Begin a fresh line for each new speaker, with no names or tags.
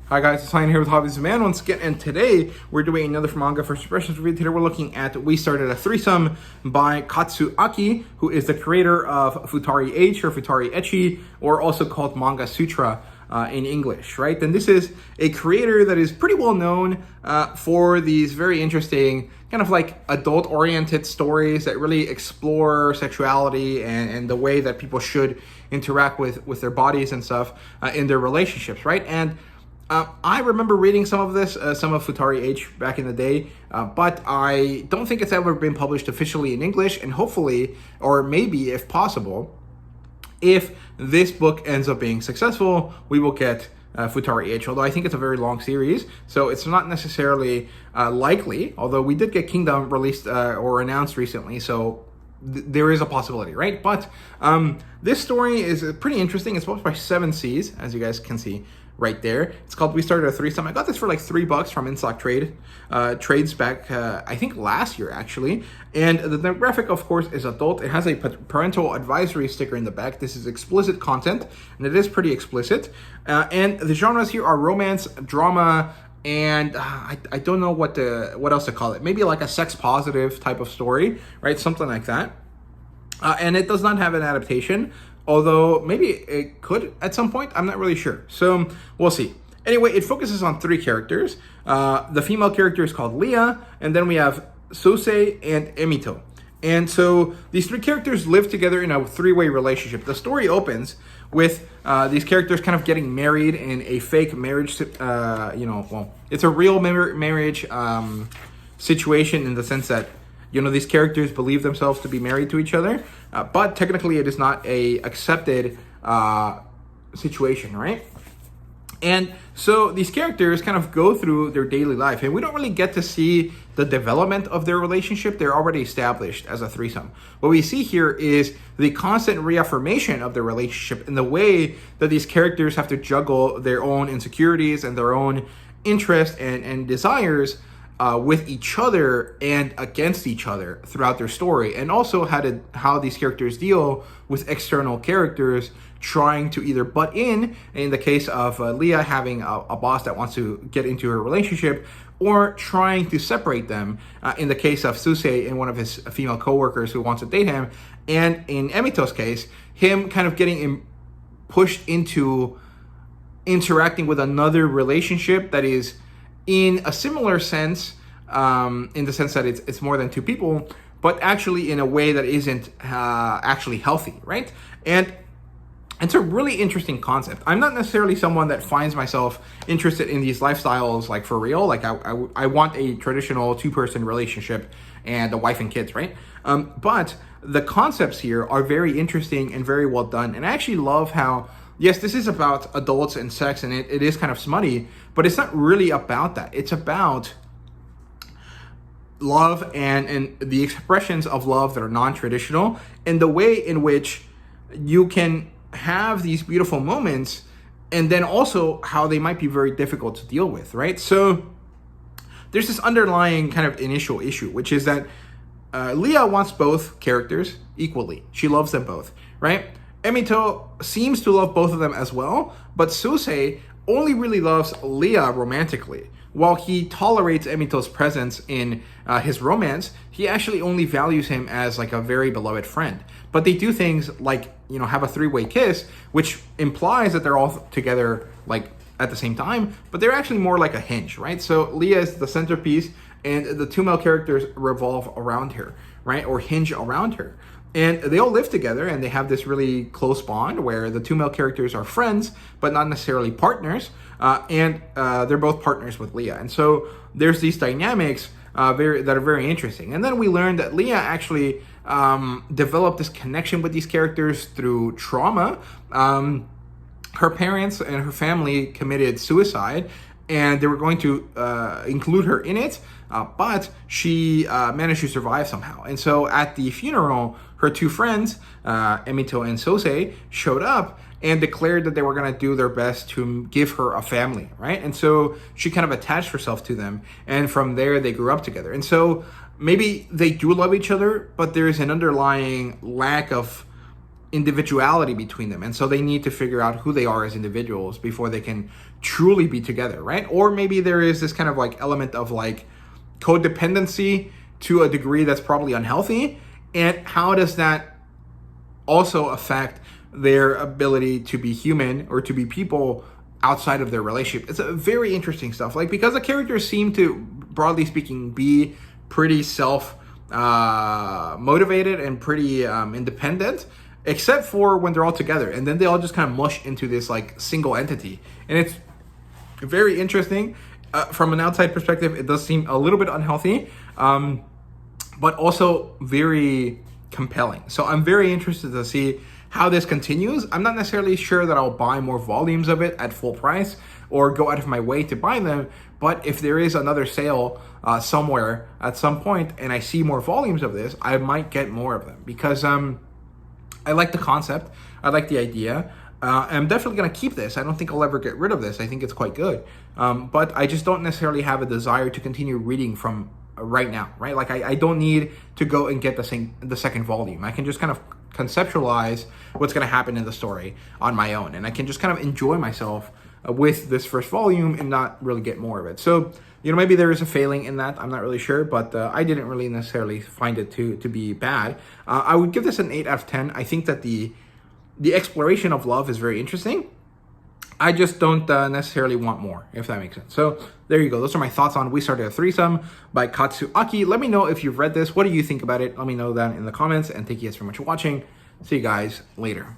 Hi guys, it's Ryan here with HobbiesofaMan once again, and today we're doing another Manga First Impressions review. Today we're looking at We Started a Threesome by Katsuaki, who is the creator of Futari H or Futari Ecchi, or also called Manga Sutra in English, right? And this is a creator that is pretty well known for these very interesting kind of like adult-oriented stories that really explore sexuality and the way that people should interact with their bodies and stuff in their relationships, right? And I remember reading some of this, some of Futari H back in the day, but I don't think it's ever been published officially in English, and hopefully, or maybe if possible, if this book ends up being successful, we will get Futari H, although I think it's a very long series, so it's not necessarily likely, although we did get Kingdom released or announced recently, so there is a possibility, right? But this story is pretty interesting. It's published by 7 Seas, as you guys can see right there. It's called We Started a Threesome. I got this for like $3 from InStock Trades back, I think last year actually. And the demographic, of course, is adult. It has a parental advisory sticker in the back. This is explicit content, and it is pretty explicit. And the genres here are romance, drama, and I don't know what else to call it. Maybe like a sex positive type of story, right? Something like that. And it does not have an adaptation, although maybe it could at some point. I'm not really sure. So we'll see. Anyway, it focuses on 3 characters. The female character is called Leah, and then we have Sosei and Emito. And so these 3 characters live together in a 3-way relationship. The story opens with these characters kind of getting married in a fake marriage, well, it's a real marriage situation in the sense that, these characters believe themselves to be married to each other, but technically it is not a accepted situation, right? And so these characters kind of go through their daily life, and we don't really get to see the development of their relationship. They're already established as a threesome. What we see here is the constant reaffirmation of the relationship in the way that these characters have to juggle their own insecurities and their own interests and desires with each other and against each other throughout their story, and also how these characters deal with external characters trying to either butt in the case of Leah having a boss that wants to get into her relationship, or trying to separate them in the case of Sosei and one of his female coworkers who wants to date him, and in Emito's case, him kind of getting pushed into interacting with another relationship that is in a similar sense, in the sense that it's more than 2 people, but actually in a way that isn't actually healthy, right? And it's a really interesting concept. I'm not necessarily someone that finds myself interested in these lifestyles like for real. Like I want a traditional 2-person relationship and a wife and kids, right? But the concepts here are very interesting and very well done. And I actually love how, yes, this is about adults and sex, and it is kind of smutty, but it's not really about that. It's about love and the expressions of love that are non-traditional, and the way in which you can have these beautiful moments, and then also how they might be very difficult to deal with, right? So there's this underlying kind of initial issue, which is that Leah wants both characters equally. She loves them both, right? Emito seems to love both of them as well, but Sosei only really loves Leah romantically. While he tolerates Emito's presence in his romance, he actually only values him as like a very beloved friend. But they do things like, have a 3-way kiss, which implies that they're all together like at the same time, but they're actually more like a hinge, right? So Leah is the centerpiece, and the 2 male characters revolve around her, right? Or hinge around her. And they all live together, and they have this really close bond where the 2 male characters are friends, but not necessarily partners. And they're both partners with Leah. And so there's these dynamics that are very interesting. And then we learned that Leah actually developed this connection with these characters through trauma. Her parents and her family committed suicide, and they were going to include her in it, but she managed to survive somehow. And so at the funeral, her 2 friends, Emito and Sosei, showed up and declared that they were going to do their best to give her a family, right? And so she kind of attached herself to them, and from there they grew up together. And so maybe they do love each other, but there's an underlying lack of individuality between them, and so they need to figure out who they are as individuals before they can truly be together, right? Or maybe there is this kind of like element of like codependency to a degree that's probably unhealthy, and how does that also affect their ability to be human or to be people outside of their relationship? It's a very interesting stuff, like, because the characters seem to, broadly speaking, be pretty motivated and pretty independent, except for when they're all together, and then they all just kind of mush into this like single entity, and it's very interesting. From an outside perspective, it does seem a little bit unhealthy, but also very compelling. So I'm very interested to see how this continues. I'm not necessarily sure that I'll buy more volumes of it at full price or go out of my way to buy them, but if there is another sale somewhere at some point and I see more volumes of this, I might get more of them, because I like the concept, I like the idea. I'm definitely going to keep this. I don't think I'll ever get rid of this. I think it's quite good. But I just don't necessarily have a desire to continue reading from right now, right? Like I don't need to go and get the second volume. I can just kind of conceptualize what's going to happen in the story on my own, and I can just kind of enjoy myself with this first volume and not really get more of it. So, maybe there is a failing in that. I'm not really sure, but I didn't really necessarily find it to be bad. I would give this an 8 out of 10. I think that the exploration of love is very interesting. I just don't necessarily want more, if that makes sense. So there you go. Those are my thoughts on We Started a Threesome by Katsuaki. Let me know if you've read this. What do you think about it? Let me know that in the comments. And thank you guys very much for watching. See you guys later.